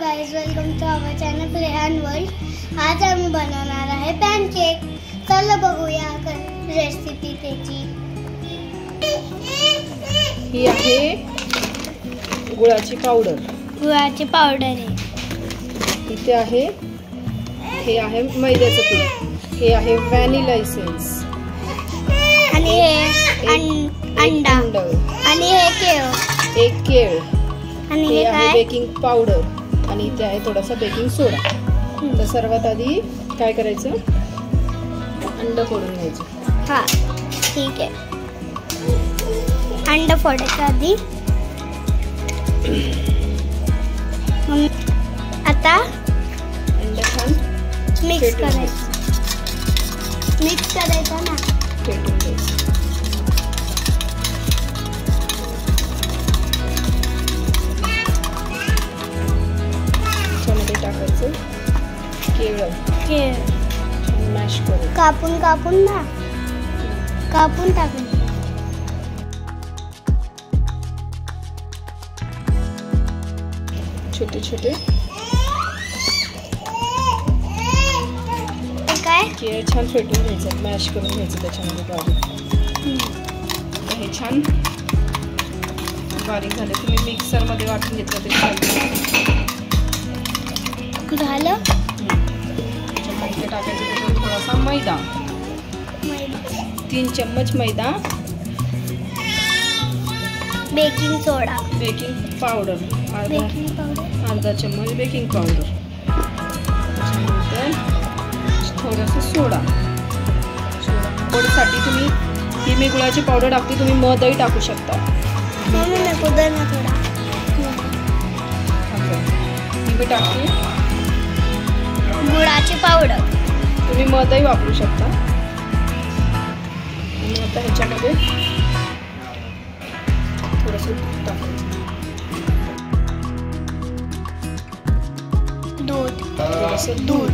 Guys, welcome to our channel Rehan world. आज आम्ही बनवणार आहे पॅनकेक। चला बघूया रेसिपी त्याची। ही आहे गुळाची पावडर। गुळाची पावडर आहे। इथे आहे हे आहे मैद्याचं पीठ, हे आहे व्हॅनिला एसेन्स आणि हे अंडा आणि हे केळ, एक केळ आणि हे आहे बेकिंग पावडर आणि इथे आहे थोडासा बेकिंग सोडा। तर सर्वात आधी काय करायचं, अंड फोडून घ्यायचं। हा ठीक आहे, अंड फोडायचं आधी। आता अंड छान मिक्स करायचं, मिक्स करायचं ना, फेटून घ्यायचं। त्याच्यामध्ये टाकायचं केळ मॅश करून, कापून ना, कापून टाकायचं। छोटे छोटे काय केळ छान फेटून घ्यायचं, मॅश करून घ्यायचं त्याच्यामध्ये बारीक। हे छान बारीक झाले, तुम्ही मिक्सर मध्ये वाटून घेतलं तरी झालं। त्याच्यामध्ये टाकायचं त्याच्यात थोडासा मैदा, 3 चम्मच मैदा, बेकिंग सोडा, बेकिंग पावडर अर्धा चम्मच बेकिंग पावडर, त्याच्यानंतर थोडासा सोडा। गोडसाठी तुम्ही ही मी गुळाची पावडर टाकते, तुम्ही मधही टाकू शकता। ही मी टाकते गुळाची पावडर, तुम्ही मधही वापरू शकता। आणि आता ह्याच्यामध्ये थोडंसं दूध टाकायचं, थोडंसं दूध,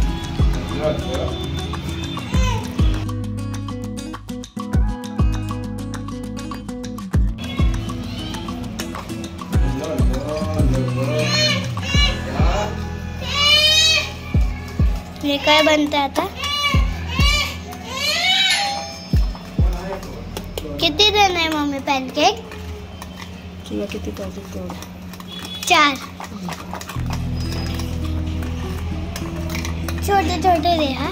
हे काय बनतं आता? किती जण आहे मम्मी पॅनकेक? तुला किती पाहिजे तेवढं? 4 छोटे छोटे दे। हा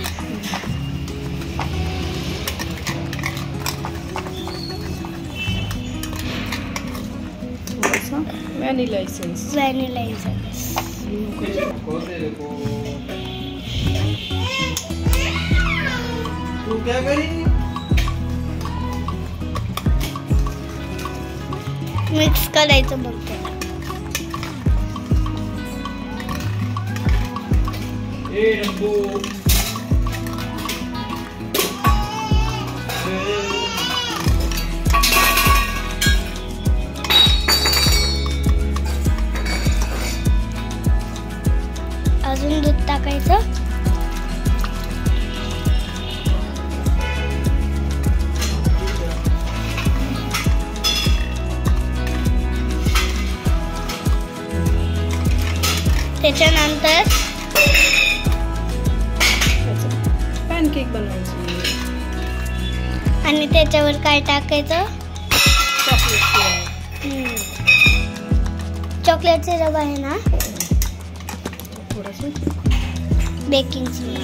थोडासा व्हॅनिला एसेन्स, तू क्या करी? मिक्स करायचं बघ त्याला। ए रंबू, अजून दूध टाकायचं। त्याच्यानंतर पॅनकेक बनवायचं आणि त्याच्यावर काय टाकायचं? चॉकलेट सिरप आहे ना, थोडंसं बेकिंग सोडा,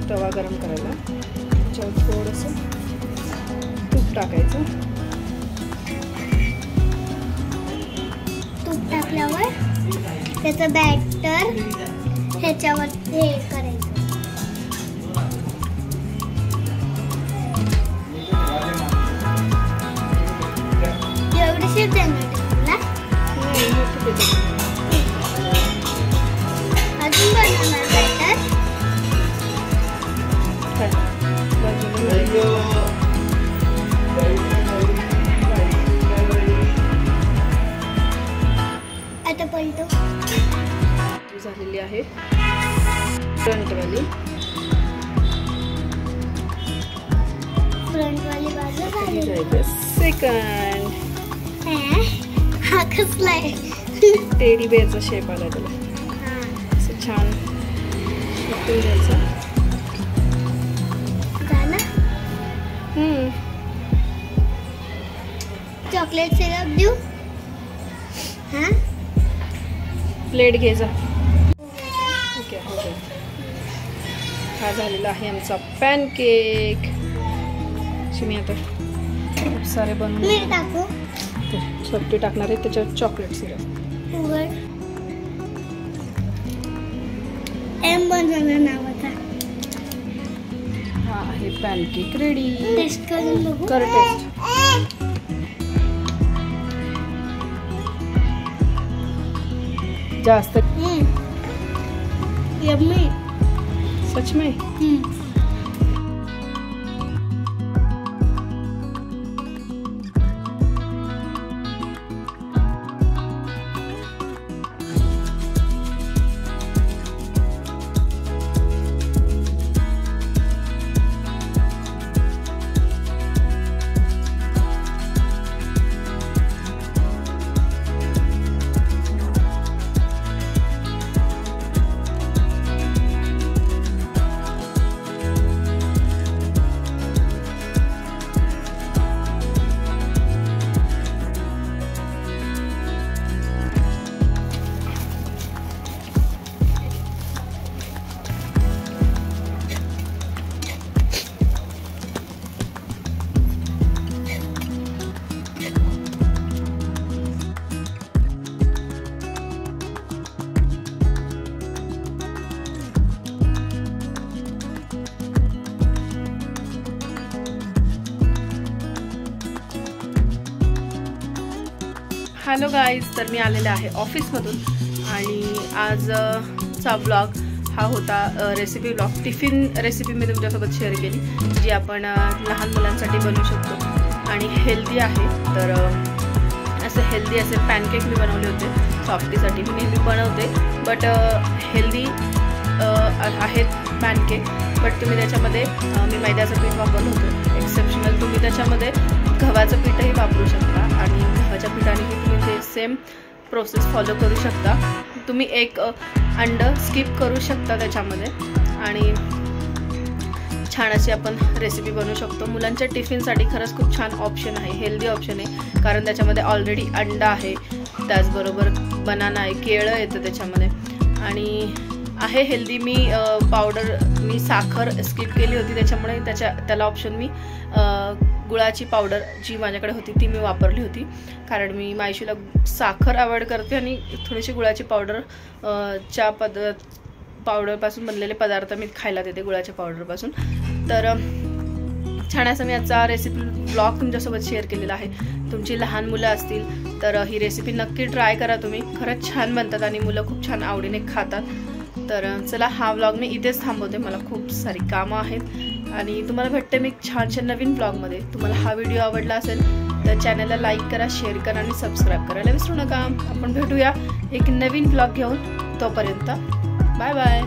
तवा गरम करायला, त्याच्यावर थोडंसं तूप टाकायचं। तूप टाकल्यावर त्याचं बॅटर ह्याच्यावर हे करायचं। एवढीशी देणार तुला? अजून बनवणार बॅटर? आता पलटो झालेली आहे फ्रंटवाली, फ्रंट वाली बाजू ही झाली. जायचं सेकंड. हा कसलाय? टेडी बेअरचा शेप आला त्याला. हा. असं छान शेपून द्यायचं. झालं? चॉकलेट सिरप देऊ? हा? प्लेट घे जा. ओके हो गया. हा झालेला आहे आमचा पॅनकेक. मी आता खूप सारे बनवून मीठ टाकू? छोटे टाकणार आहे त्याच्यावर चॉकलेट सिरप. उघड. एम बनवणार नावाचा. हा आहे पॅनकेक रेडी. टेस्ट करून बघू. कर टेस्ट. जास्त यम्मी. सच में. हॅलो गाईज, तर मी आलेले आहे ऑफिसमधून आणि आजचा ब्लॉग हा होता रेसिपी ब्लॉग. टिफिन रेसिपी मी तुमच्यासोबत शेअर केली जी आपण लहान मुलांसाठी बनवू शकतो आणि हेल्दी आहे. तर असे हेल्दी असे पॅनकेक मी बनवले होते सॉफ्टीसाठी. मी नेहमी बनवते बट हेल्दी आहेत पॅनकेक. बट तुम्ही त्याच्यामध्ये मी मैद्याचं पीठ वापरलं होतं एक्सेप्शनल. तुम्ही त्याच्यामध्ये गव्हाचं पीठही वापरू शकता आणि गव्हाच्या पिठानेही तुम्ही ते सेम प्रोसेस फॉलो करू शकता. तुम्ही एक अंडं स्किप करू शकता त्याच्यामध्ये आणि छान अशी आपण रेसिपी बनवू शकतो. मुलांच्या टिफिनसाठी खरंच खूप छान ऑप्शन आहे, हेल्दी ऑप्शन आहे, कारण त्याच्यामध्ये ऑलरेडी अंडा आहे, त्याचबरोबर बनाना आहे, केळं येतं त्याच्यामध्ये आणि आहे हेल्दी. मी साखर स्किप केली होती त्याच्यामुळे त्याला ऑप्शन मी गुळाची पावडर जी माझ्याकडे होती ती मी वापरली होती, कारण मी मायशीला साखर अवॉइड करते आणि थोडीशी गुळाची पावडर पावडरपासून बनलेले पदार्थ मी खायला देते गुळाच्या पावडरपासून. तर छान असं मी आजचा रेसिपी ब्लॉग तुमच्यासोबत शेअर केलेला आहे. तुमची लहान मुलं असतील तर ही रेसिपी नक्की ट्राय करा तुम्ही. खरंच छान बनतात आणि मुलं खूप छान आवडीने खातात. तर चला, हा व्लॉग मी इथेच थांबवते. मला खूप सारी कामं आहेत आणि तुम्हाला भेटते मी छानशा नवीन व्लॉगमध्ये. तुम्हाला हा व्हिडिओ आवडला असेल तर चॅनलला लाईक करा, शेअर करा आणि सबस्क्राईब करायला विसरू नका. आपण भेटूया एक नवीन व्लॉग घेऊन. तोपर्यंत बाय बाय.